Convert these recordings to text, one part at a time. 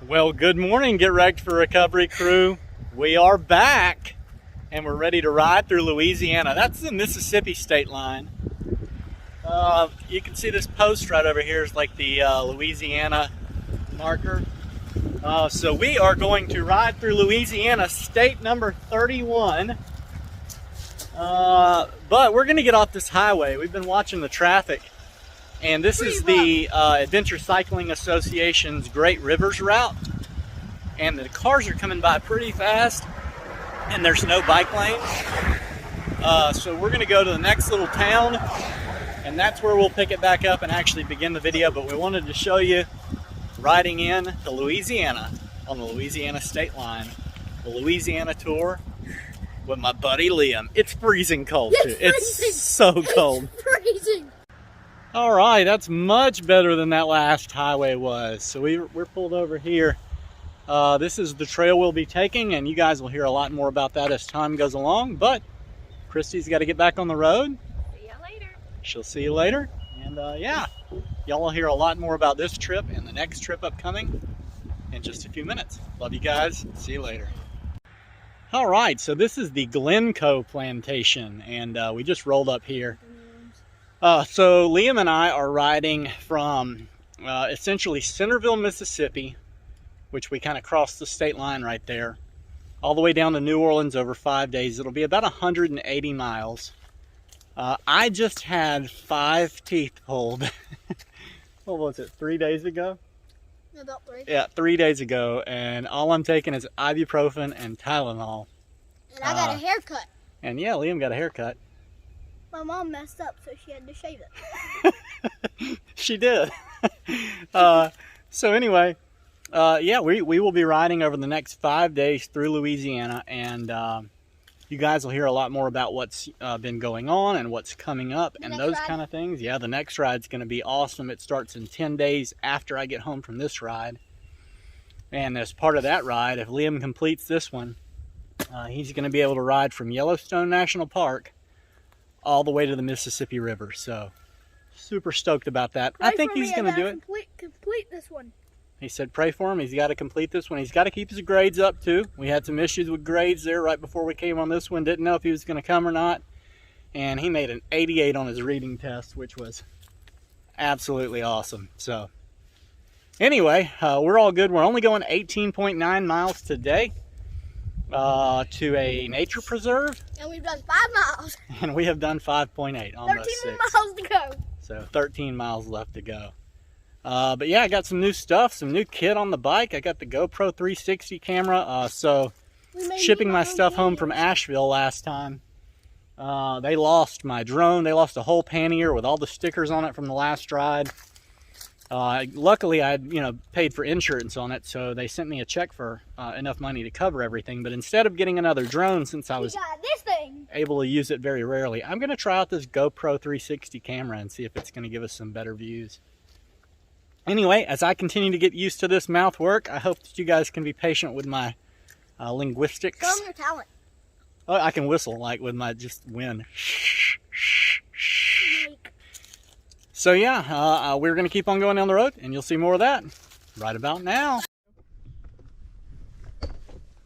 Well, good morning, Get Wrecked for Recovery crew. We are back and we're ready to ride through Louisiana. That's the Mississippi state line. You can see this post right over here is like the Louisiana marker. So we are going to ride through Louisiana, state number 31. But we're going to get off this highway. We've been watching the traffic. And this is the Adventure Cycling Association's Great Rivers route. And the cars are coming by pretty fast. And there's no bike lanes. So we're going to go to the next little town. And that's where we'll pick it back up and actually begin the video. But we wanted to show you riding in to Louisiana on the Louisiana state line. The Louisiana tour with my buddy Liam. It's freezing cold too. It's so cold. It's freezing. All right, that's much better than that last highway was. So we're pulled over here. This is the trail we'll be taking, and you guys will hear a lot more about that as time goes along. But Christy's got to get back on the road. See ya later. She'll see you later. And yeah, y'all will hear a lot more about this trip and the next trip upcoming in just a few minutes. Love you guys. See you later. All right, so this is the Glencoe Plantation, and we just rolled up here. So Liam and I are riding from essentially Centerville, Mississippi, which we kind of crossed the state line right there, all the way down to New Orleans over 5 days. It'll be about 180 miles. I just had 5 teeth pulled. What was it, 3 days ago? About 3. Yeah, 3 days ago, and all I'm taking is ibuprofen and Tylenol. And I got a haircut. And yeah, Liam got a haircut. My mom messed up, so she had to shave it. She did. So anyway, yeah, we will be riding over the next 5 days through Louisiana, and you guys will hear a lot more about what's been going on and what's coming up and those kind of things. Yeah, the next ride's going to be awesome. It starts in 10 days after I get home from this ride. And as part of that ride, if Liam completes this one, he's going to be able to ride from Yellowstone National Park all the way to the Mississippi River. So super stoked about that. I think he's going to do it. Complete this one. He said pray for him. He's got to complete this one. He's got to keep his grades up too. We had some issues with grades there right before we came on this one. Didn't know if he was going to come or not. And he made an 88 on his reading test, which was absolutely awesome. So anyway, we're all good. We're only going 18.9 miles today to a nature preserve. And we've done 5 miles. And we have done 5.8, almost 13 6. miles to go. So 13 miles left to go. But yeah, I got some new stuff, some new kit on the bike. I got the GoPro 360 camera. So shipping my stuff home from Asheville last time, they lost my drone. They lost a whole pannier with all the stickers on it from the last ride. Luckily, I had paid for insurance on it, so they sent me a check for enough money to cover everything. But instead of getting another drone, since I was able to use it very rarely, I'm going to try out this GoPro 360 camera and see if it's going to give us some better views. Anyway, as I continue to get used to this mouth work, I hope that you guys can be patient with my linguistics. Show them your talent. Oh, I can whistle like with my just wind. So yeah, we're going to keep on going down the road, and you'll see more of that right about now.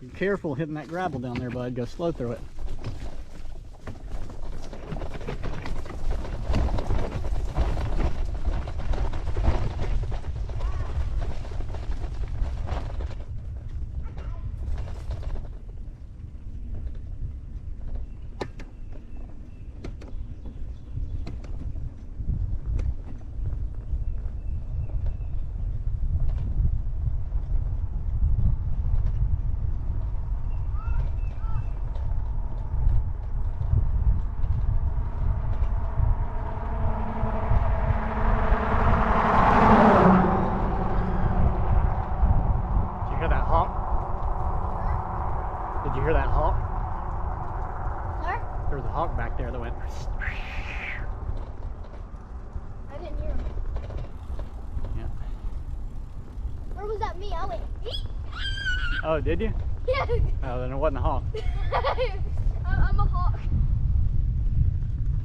Be careful hitting that gravel down there, bud. Go slow through it. Did you hear that hawk? Where? There was a hawk back there that went. I didn't hear him. Yeah. Where was that me? I went. Oh, did you? Yeah. Oh, then it wasn't a hawk. I'm a hawk.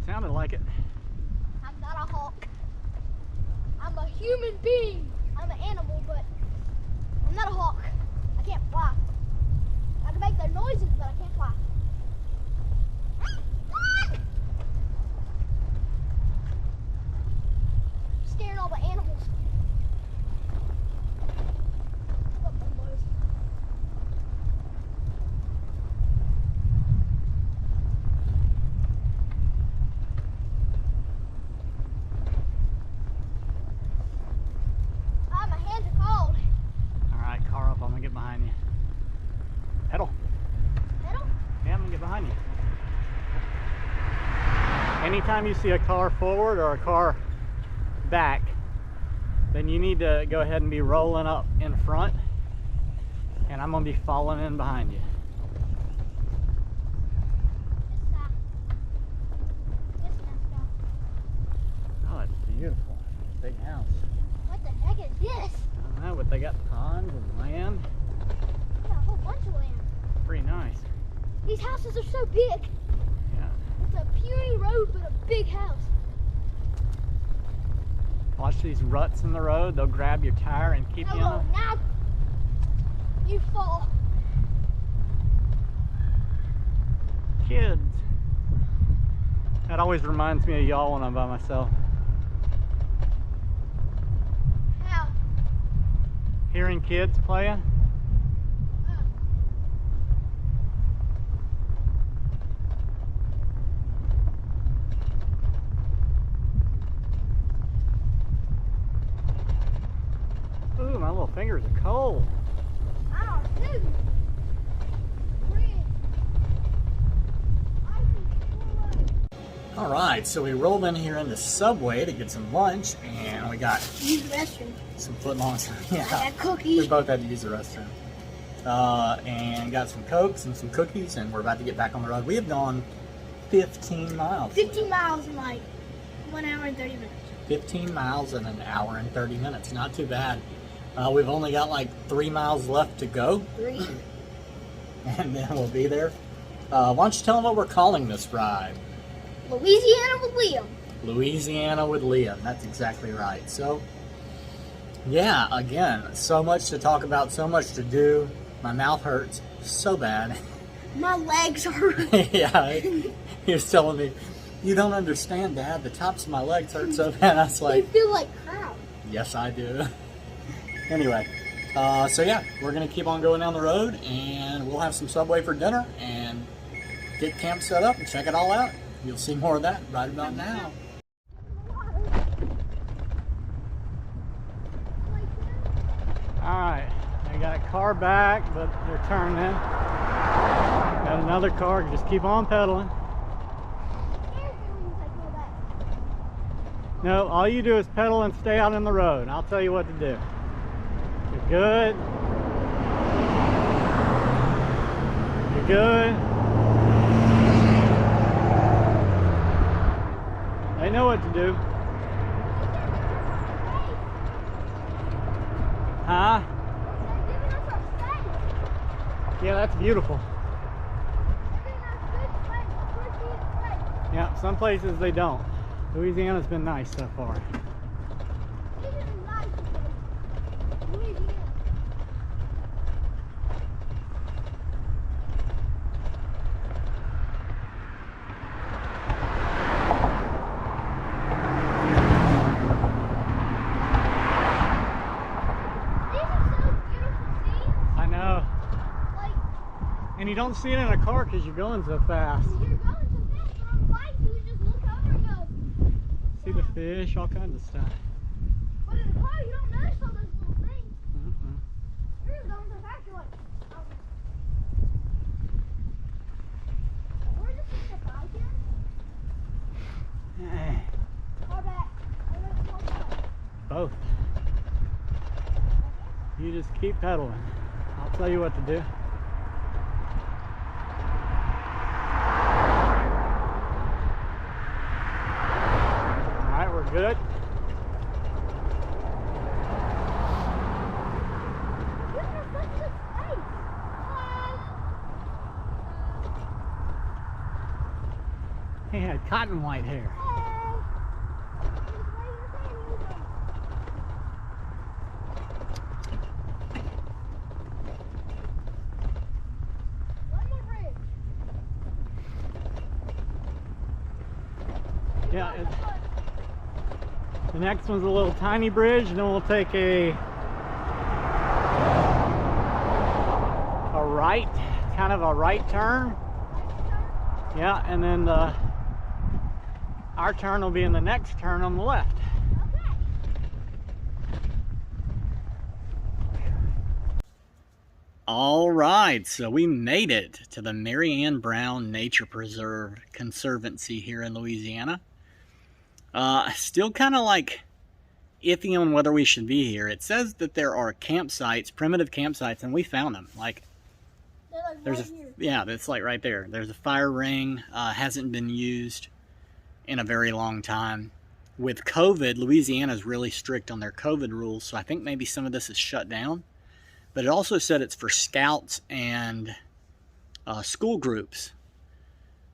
Sounded like it. I'm not a hawk. I'm a human being. I'm an animal, but I'm not a hawk. I can't fly. I can make their noises, but I can't fly. Scaring all the animals. Look, them boys. Ah, my hands are cold. Alright, car up, I'm gonna get behind you. Pedal. Pedal? Yeah, I'm gonna get behind you. Anytime you see a car forward or a car back, then you need to go ahead and be rolling up in front, and I'm gonna be following in behind you. Oh, it's beautiful. Big house. What the heck is this? I don't know, but they got ponds and land. We got a whole bunch of land. Pretty nice. These houses are so big. Yeah. It's a puny road, but a big house. Watch these ruts in the road. They'll grab your tire and keep you Hello, on. now you fall. Kids. That always reminds me of y'all when I'm by myself. How? Hearing kids playing. Ooh, my little fingers are cold. I don't do. All right, so we rolled in here into Subway to get some lunch, and we got Use the restroom. some footlongs. Yeah, I got cookies. we both had to use the restroom. And got some Cokes and some cookies, and we're about to get back on the road. We have gone 15 miles. 15 miles in like 1 hour and 30 minutes. 15 miles in an hour and 30 minutes. Not too bad. We've only got like 3 miles left to go, 3. and then we'll be there. Why don't you tell them what we're calling this ride? Louisiana with Liam. Louisiana with Liam. That's exactly right. So, yeah, again, so much to talk about, so much to do. My mouth hurts so bad. My legs hurt. Yeah, he was telling me, you don't understand, Dad. The tops of my legs hurt so bad. I was They like, feel like crap. yes, I do. Anyway, so yeah, we're going to keep on going down the road, and we'll have some Subway for dinner and get camp set up and check it all out. You'll see more of that right about now. Alright, I got a car back, but they're turning. Got another car, just keep on pedaling. No, all you do is pedal and stay out in the road. I'll tell you what to do. You're good. You're good. They know what to do. Huh? Yeah, that's beautiful. Yeah, some places they don't. Louisiana's been nice so far. And you don't see it in a car because you're going so fast. You're going so fast, but on a bike, you just look over and go. See the fish, all kinds of stuff. But in a car, you don't notice all those little things. Mm-mm. You're just going so fast, you're like, oh. We're just in the bike here. Hey, Car back. both. You just keep pedaling. I'll tell you what to do. Good. He had cotton white hair. Yeah, the next one's a little tiny bridge, and then we'll take a right, kind of a right turn. Yeah, and then our turn will be in the next turn on the left. All right, so we made it to the Mary Ann Brown Nature Preserve Conservancy here in Louisiana. Still kind of like iffy on whether we should be here. It says that there are campsites, primitive campsites, and we found them. Like, there's a, yeah, that's like right there. There's a fire ring, hasn't been used in a very long time. With COVID, Louisiana is really strict on their COVID rules, so I think maybe some of this is shut down. But it also said it's for scouts and school groups.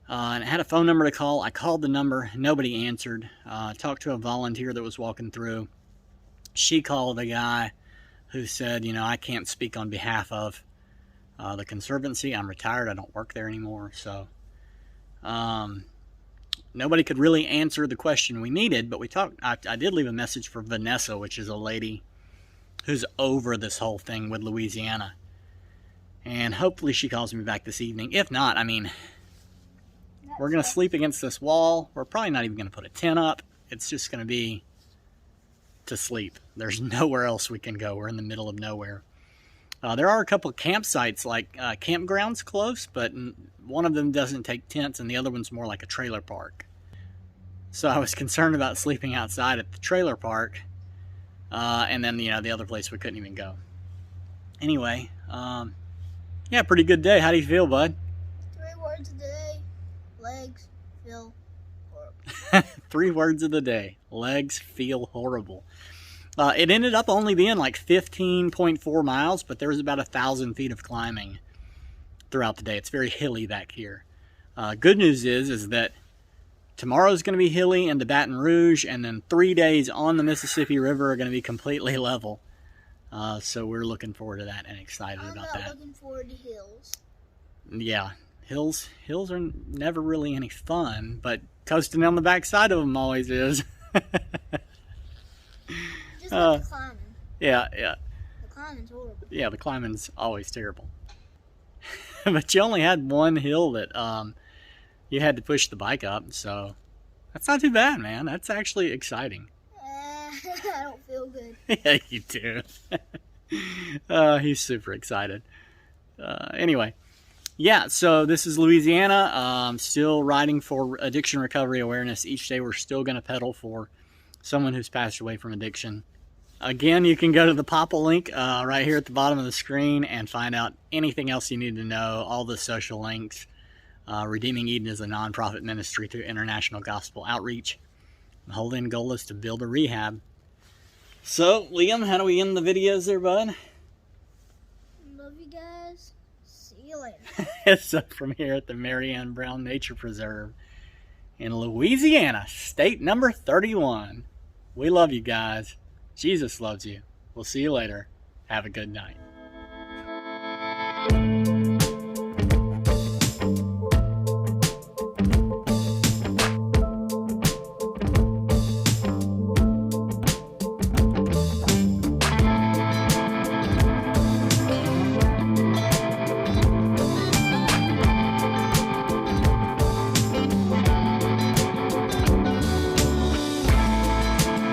And it had a phone number to call. I called the number. Nobody answered. Talked to a volunteer that was walking through. She called a guy who said, you know, I can't speak on behalf of the Conservancy. I'm retired. I don't work there anymore. So nobody could really answer the question we needed. But we talked. I did leave a message for Vanessa, which is a lady who's over this whole thing with Louisiana. And hopefully she calls me back this evening. If not, I mean, we're going to sleep against this wall. We're probably not even going to put a tent up. It's just going to be to sleep. There's nowhere else we can go. We're in the middle of nowhere. There are a couple of campsites, like campgrounds close, but one of them doesn't take tents and the other one's more like a trailer park. So I was concerned about sleeping outside at the trailer park. And then, you know, the other place we couldn't even go. Anyway, yeah, pretty good day. How do you feel, bud? 3 words a day. Legs feel horrible. 3 words of the day. Legs feel horrible. It ended up only being like 15.4 miles, but there was about 1,000 feet of climbing throughout the day. It's very hilly back here. Good news is that tomorrow's going to be hilly into Baton Rouge, and then 3 days on the Mississippi River are going to be completely level. So we're looking forward to that and excited about that. I'm not looking forward to hills. Yeah, hills are never really any fun, but coasting on the backside of them always is. Just like the climbing. Yeah. The climbing's horrible. Yeah, the climbing's always terrible. But you only had one hill that you had to push the bike up, so that's not too bad, man. That's actually exciting. I don't feel good. Yeah, you do. He's super excited. Anyway, yeah, so this is Louisiana. Still riding for addiction recovery awareness. Each day we're still going to pedal for someone who's passed away from addiction. Again, you can go to the Papa link right here at the bottom of the screen and find out anything else you need to know, all the social links. Redeeming Eden is a nonprofit ministry through international gospel outreach. The whole end goal is to build a rehab. So, Liam, how do we end the videos there, bud? Love you guys. See you later. So from here at the Mary Ann Brown Nature Preserve in Louisiana, state number 31. We love you guys. Jesus loves you. We'll see you later. Have a good night.